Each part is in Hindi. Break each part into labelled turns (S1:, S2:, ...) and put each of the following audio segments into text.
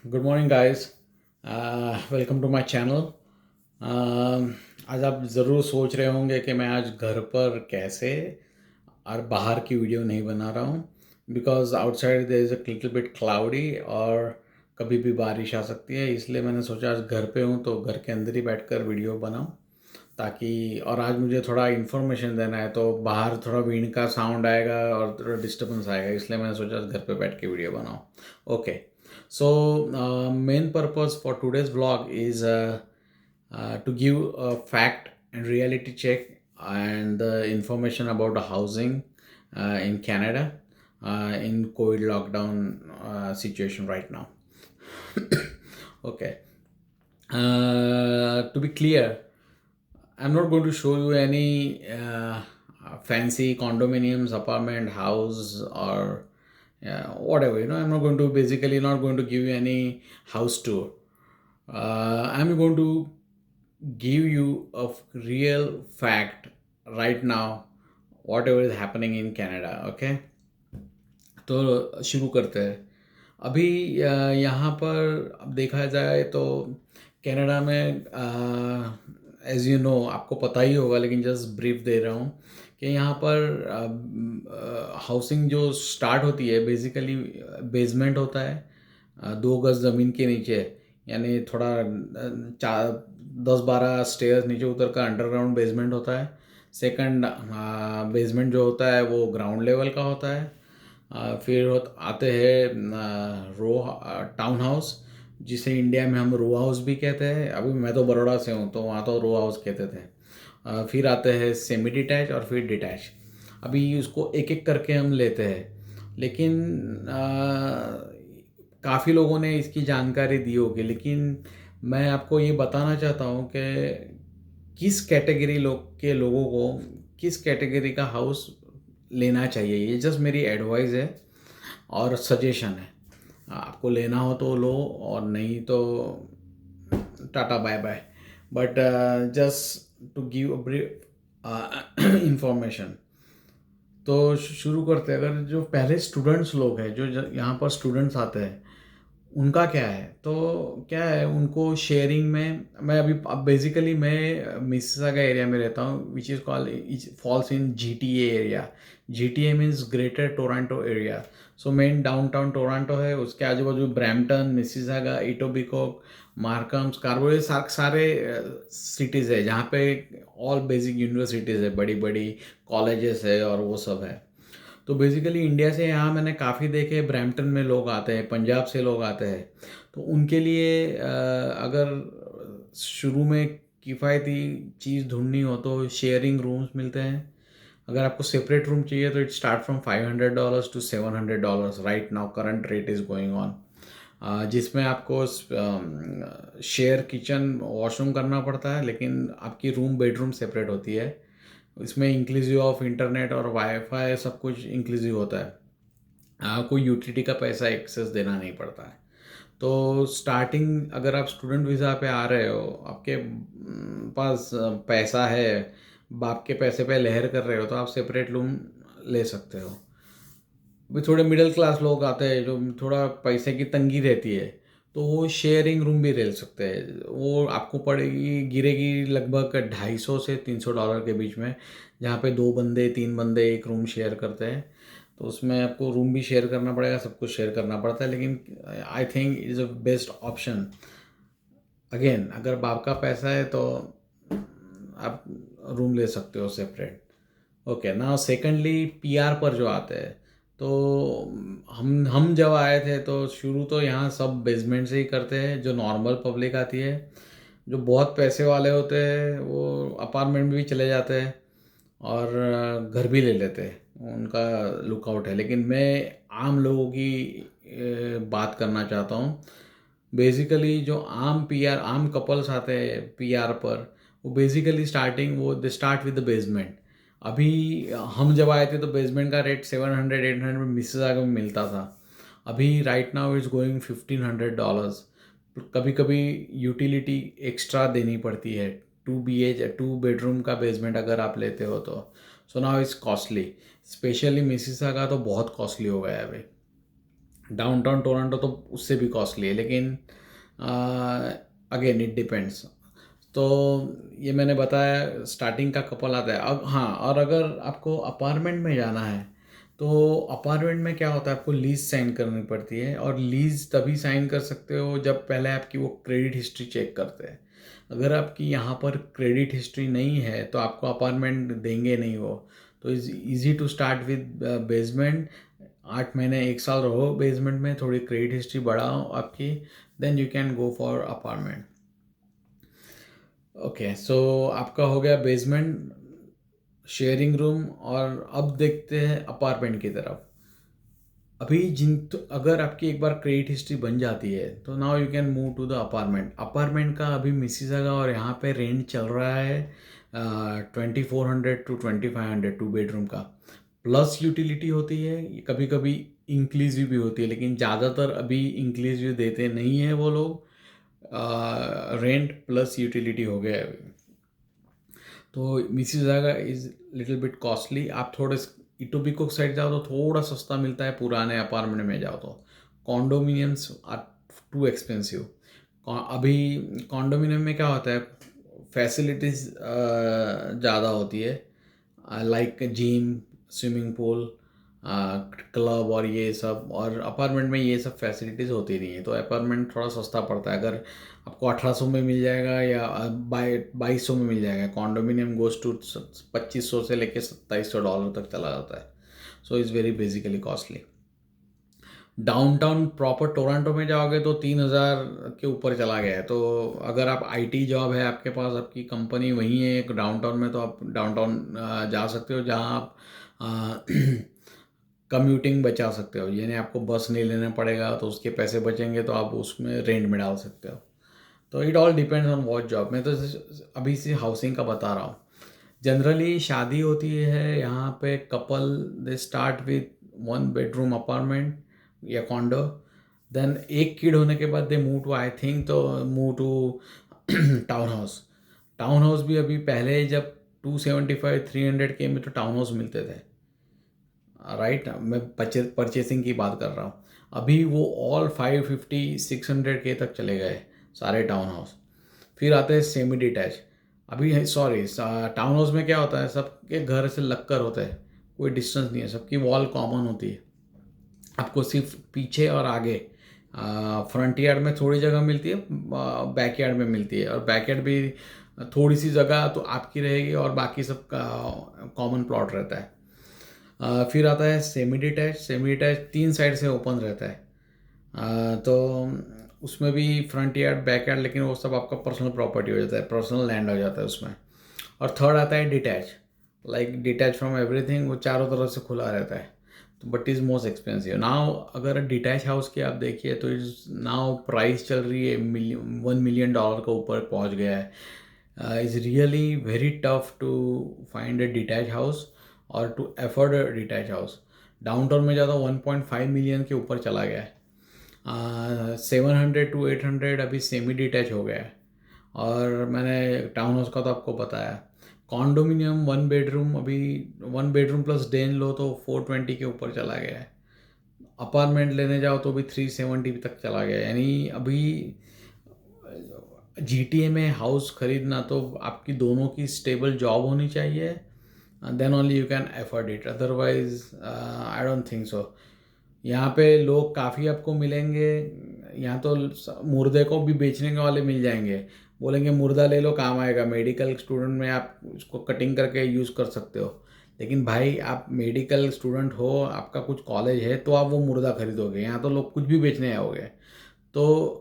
S1: Good morning guys. Welcome to my channel. आज आप ज़रूर सोच रहे होंगे कि मैं आज घर पर कैसे और बाहर की वीडियो नहीं बना रहा हूँ, because outside there is a little bit cloudy और कभी भी बारिश आ सकती है। इसलिए मैंने सोचा आज घर पे हूँ तो घर के अंदर ही बैठकर वीडियो बनाऊँ, ताकि और आज मुझे थोड़ा इन्फॉर्मेशन देना है तो बाहर थोड़ा विंड का साउंड आएगा और थोड़ा डिस्टर्बेंस आएगा, इसलिए मैंने सोचा घर पे बैठ के वीडियो बनाऊँ। Okay, so main purpose for today's vlog is to give a fact and reality check and the information about the housing in Canada in COVID lockdown situation right now. Okay, to be clear, I'm not going to show you any fancy condominiums, apartment, house, or whatever. I'm not going to basically not going to give you any house tour. I'm going to give you a real fact right now, whatever is happening in Canada. Okay, तो शुरू करते हैं। अभी यहाँ पर अब देखा जाए तो कनाडा में एज़ यू नो आपको पता ही होगा, लेकिन जस्ट ब्रीफ दे रहा हूँ कि यहाँ पर हाउसिंग जो स्टार्ट होती है बेसिकली बेसमेंट होता है, 2 गज ज़मीन के नीचे, यानी थोड़ा 10-12 स्टेयर्स नीचे उतर कर अंडरग्राउंड बेसमेंट होता है। सेकंड बेसमेंट जो होता है वो ग्राउंड लेवल का होता है। फिर आते हैं रो टाउन हाउस, जिसे इंडिया में हम रो हाउस भी कहते हैं। अभी मैं तो बड़ौदा से हूँ तो वहाँ तो रो हाउस कहते थे। फिर आते हैं सेमी डिटैच और फिर डिटैच। अभी उसको एक एक करके हम लेते हैं, लेकिन काफ़ी लोगों ने इसकी जानकारी दी होगी, लेकिन मैं आपको ये बताना चाहता हूँ कि किस कैटेगरी लोगों को किस कैटेगरी का हाउस लेना चाहिए। ये जस्ट मेरी एडवाइस है और सजेशन है। आपको लेना हो तो लो और नहीं तो tata bye bye. But just to give a brief information, तो शुरू करते हैं। अगर जो पहले स्टूडेंट्स लोग हैं जो यहाँ पर स्टूडेंट्स आते हैं, उनका क्या है, तो क्या है उनको शेयरिंग में। मैं अभी अब बेसिकली मैं मिसिसागा एरिया में रहता हूँ, which is called falls in GTA area. GTA means greater Toronto area. So main downtown Toronto है, उसके आजू बाजू ब्रैम्पटन, मिसिसागा, इटोबिकोक, मार्कम, स्कार्बो, ये सारे सिटीज़ है जहाँ पे ऑल बेसिक यूनिवर्सिटीज़ है, बड़ी बड़ी कॉलेजेस है और वो सब है। तो बेसिकली इंडिया से यहाँ मैंने काफ़ी देखे, ब्रैम्पटन में लोग आते हैं, पंजाब से लोग आते हैं। तो उनके लिए अगर शुरू में किफ़ायती चीज़ ढूंढनी हो तो शेयरिंग रूम्स मिलते हैं। अगर आपको सेपरेट रूम चाहिए तो it start from $500 to $700 right now, current rate is going on. जिसमें आपको शेयर किचन वॉशरूम करना पड़ता है, लेकिन आपकी रूम बेडरूम सेपरेट होती है। इसमें इंक्लूसिव ऑफ इंटरनेट और वाईफाई सब कुछ इंक्लूसिव होता है। कोई यूटिलिटी का पैसा एक्सेस देना नहीं पड़ता है। तो स्टार्टिंग अगर आप स्टूडेंट वीज़ा पे आ रहे हो, आपके पास पैसा है, बाप के पैसे पे लहर कर रहे हो, तो आप सेपरेट रूम ले सकते हो। भी थोड़े मिडिल क्लास लोग आते हैं जो थोड़ा पैसे की तंगी रहती है, तो वो शेयरिंग रूम भी ले सकते हैं। वो आपको पड़ेगी, गिरेगी लगभग $250 से $300 के बीच में, जहाँ पे 2 बंदे 3 बंदे एक रूम शेयर करते हैं। तो उसमें आपको रूम भी शेयर करना पड़ेगा, सब कुछ शेयर करना पड़ता है, लेकिन I think is a best option. Again अगर बाप का पैसा है तो आप रूम ले सकते हो सेपरेट। ओके, ना सेकेंडली PR पर जो आते हैं, तो हम जब आए थे तो शुरू तो यहाँ सब बेसमेंट से ही करते हैं। जो नॉर्मल पब्लिक आती है, जो बहुत पैसे वाले होते हैं, वो अपार्टमेंट में भी चले जाते हैं और घर भी ले लेते हैं, उनका लुकआउट है। लेकिन मैं आम लोगों की बात करना चाहता हूँ। बेसिकली जो आम कपल्स आते हैं PR पर, वो बेसिकली स्टार्टिंग वो they start with the basement. अभी हम जब आए थे तो बेसमेंट का रेट 700-800 में मिसिसागा में मिलता था। अभी राइट नाउ इट्स गोइंग $1,500। कभी कभी यूटिलिटी एक्स्ट्रा देनी पड़ती है। 2 बेडरूम का बेसमेंट अगर आप लेते हो तो so now it's costly. Specially Mississauga तो बहुत कॉस्टली हो गया है अभी। डाउनटाउन टोरंटो तो उससे भी कॉस्टली है, लेकिन अगेन इट डिपेंड्स। तो ये मैंने बताया स्टार्टिंग का कपल आता है। अब हाँ, और अगर आपको अपार्टमेंट में जाना है तो अपार्टमेंट में क्या होता है, आपको लीज़ साइन करनी पड़ती है, और लीज़ तभी साइन कर सकते हो जब पहले आपकी वो क्रेडिट हिस्ट्री चेक करते हैं। अगर आपकी यहाँ पर क्रेडिट हिस्ट्री नहीं है तो आपको अपार्टमेंट देंगे नहीं वो। तो is easy to start with basement. 8 महीने 1 साल रहो बेसमेंट में, थोड़ी क्रेडिट हिस्ट्री बढ़ाओ आपकी, then you can go for apartment. Okay, so आपका हो गया बेसमेंट, शेयरिंग रूम, और अब देखते हैं अपार्टमेंट की तरफ। अभी तो अगर आपकी एक बार क्रेडिट हिस्ट्री बन जाती है तो now you can move to the apartment. Apartment का अभी मिसिसागा और यहाँ पे रेंट चल रहा है 2400 to 2500, 2 बेडरूम का, प्लस यूटिलिटी होती है। कभी कभी इंक्लूसिव भी होती है, लेकिन ज़्यादातर अभी इंक्लूसिव देते नहीं हैं वो लोग। रेंट प्लस यूटिलिटी हो गया है अभी। तो Mississauga is little bit costly. आप थोड़े इटोबिकोक साइड जाओ तो थोड़ा सस्ता मिलता है, पुराने अपार्टमेंट में जाओ तो। कॉन्डोमिनियम्स आर टू एक्सपेंसिव। अभी कॉन्डोमिनियम में क्या होता है, फैसिलिटीज़ ज़्यादा होती है, like gym, swimming pool, club और ये सब। और अपार्टमेंट में ये सब फैसिलिटीज़ होती नहीं है, तो अपार्टमेंट थोड़ा सस्ता पड़ता है। अगर आपको 1800 में मिल जाएगा या 2200 में मिल जाएगा, कॉन्डोमिनियम गोज टू 2500 से लेके $2700 तक चला जाता है। So is very basically costly. Downtown proper Toronto में जाओगे तो 3000 के ऊपर चला गया है। तो अगर आप आईटी जॉब है आपके पास, आपकी कंपनी वहीं है एक डाउनटाउन में, तो आप डाउनटाउन जा सकते हो, जहाँ आप कम्यूटिंग बचा सकते हो, यानी आपको बस नहीं लेना पड़ेगा, तो उसके पैसे बचेंगे तो आप उसमें रेंट में डाल सकते हो। तो it all depends on what job. मैं तो अभी से हाउसिंग का बता रहा हूँ। जनरली शादी होती है यहाँ पे, couple they start with 1 bedroom apartment या कॉन्डो, देन एक किड होने के बाद they move to, I think तो move to town house. Town house भी अभी पहले जब 275-300 के में तो टाउन हाउस मिलते थे, राइट। मैं परचेसिंग की बात कर रहा हूँ। अभी वो ऑल 550-600 के तक चले गए सारे टाउन हाउस। फिर आते हैं सेमी डिटैच। अभी सॉरी, टाउन हाउस में क्या होता है, सबके घर से लगकर होता है, कोई डिस्टेंस नहीं है, सबकी वॉल कॉमन होती है। आपको सिर्फ पीछे और आगे फ्रंट यार्ड में थोड़ी जगह मिलती है, बैक यार्ड में मिलती है, और बैक यार्ड भी थोड़ी सी जगह तो आपकी रहेगी और बाकी सब का कॉमन प्लॉट रहता है। फिर आता है semi detach. Semi detach 3 side से ओपन रहता है, तो उसमें भी फ्रंट यार्ड बैक यार्ड, लेकिन वो सब आपका पर्सनल प्रॉपर्टी हो जाता है, पर्सनल लैंड हो जाता है उसमें। और थर्ड आता है detach, like detach from everything, वो चारों तरफ से खुला रहता है, तो but is most expensive now. अगर डिटैच हाउस की आप देखिए तो इज़ नाउ प्राइस चल रही है $1 million के ऊपर पहुंच गया है। Is really very tough to find a detach house और to afford a detach house. Downtown में ज़्यादा 1.5 मिलियन के ऊपर चला गया है। 700 to 800 अभी सेमी डिटैच हो गया है। और मैंने टाउन हाउस का तो आपको बताया। कॉन्डोमिनियम 1 बेडरूम अभी 1 बेडरूम प्लस डेन लो तो 420 के ऊपर चला गया है। अपार्टमेंट लेने जाओ तो भी 370 तक चला गया है। यानी अभी GTA में हाउस खरीदना तो आपकी दोनों की स्टेबल जॉब होनी चाहिए, then only you can afford it, otherwise I don't think so. यहाँ पे लोग काफ़ी आपको मिलेंगे, यहाँ तो मुर्दे को भी बेचने के वाले मिल जाएंगे, बोलेंगे मुर्दा ले लो काम आएगा, मेडिकल स्टूडेंट में आप उसको कटिंग करके यूज़ कर सकते हो। लेकिन भाई आप मेडिकल स्टूडेंट हो, आपका कुछ कॉलेज है, तो आप वो मुर्दा खरीदोगे? यहाँ तो लोग कुछ भी बेचने आओगे। तो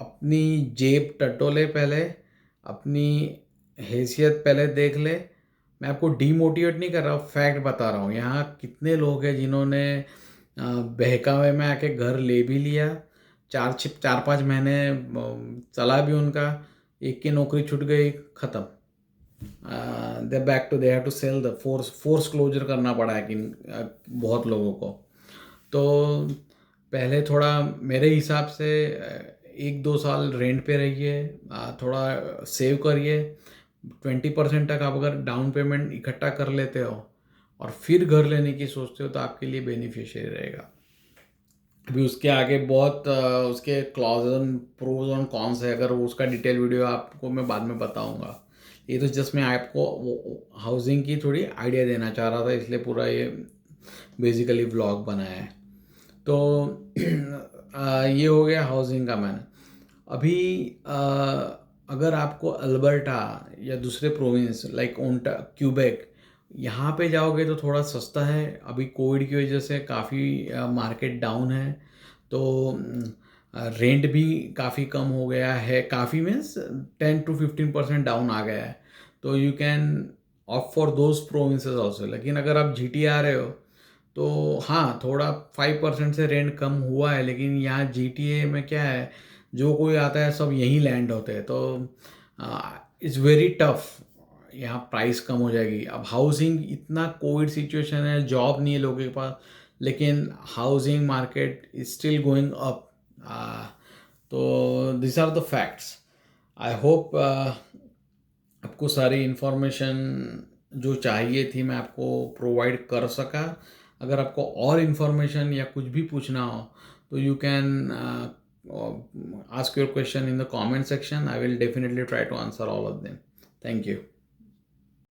S1: अपनी जेब टटोले पहले, अपनी हैसियत पहले देख ले। मैं आपको डीमोटिवेट नहीं कर रहा हूँ, फैक्ट बता रहा हूँ। यहाँ कितने लोग हैं जिन्होंने बहकावे में आके घर ले भी लिया, 4-5 महीने चला भी उनका, एक की नौकरी छूट गई, ख़त्म, they back to they have to sell, the force closure करना पड़ा है कि बहुत लोगों को। तो पहले थोड़ा मेरे हिसाब से 1-2 साल रेंट पे रहिए, थोड़ा सेव करिए। 20% तक आप अगर डाउन पेमेंट इकट्ठा कर लेते हो और फिर घर लेने की सोचते हो तो आपके लिए बेनिफिशियरी रहेगा। अभी उसके आगे बहुत उसके क्लॉज एंड प्रोज और कॉन्स है, अगर उसका डिटेल वीडियो आपको मैं बाद में बताऊंगा। ये तो जस्ट मैं आपको हाउसिंग की थोड़ी आइडिया देना चाह रहा था, इसलिए पूरा ये बेसिकली व्लॉग बनाया है। तो ये हो गया हाउसिंग का। मैंने अभी अगर आपको अल्बर्टा या दूसरे प्रोविंस लाइक ओंटा क्यूबेक यहाँ पे जाओगे तो थोड़ा सस्ता है। अभी कोविड की वजह से काफ़ी मार्केट डाउन है, तो रेंट भी काफ़ी कम हो गया है। काफ़ी मीन्स 10 to 15% डाउन आ गया है। तो you can opt for those provinces also. लेकिन अगर आप जीटी आ रहे हो तो हाँ, थोड़ा 5% से रेंट कम हुआ है, लेकिन यहाँ GTA में क्या है, जो कोई आता है सब यहीं लैंड होते हैं, तो इट्स वेरी टफ। यहाँ प्राइस कम हो जाएगी। अब हाउसिंग इतना कोविड सिचुएशन है, जॉब नहीं है लोगों के पास, लेकिन housing market is still going up. तो this are the facts. I hope आपको सारी इन्फॉर्मेशन जो चाहिए थी मैं आपको प्रोवाइड कर सका। अगर आपको और इन्फॉर्मेशन या कुछ भी पूछना हो तो you can ask your question in the comment section. I will definitely try to answer all of them. Thank you.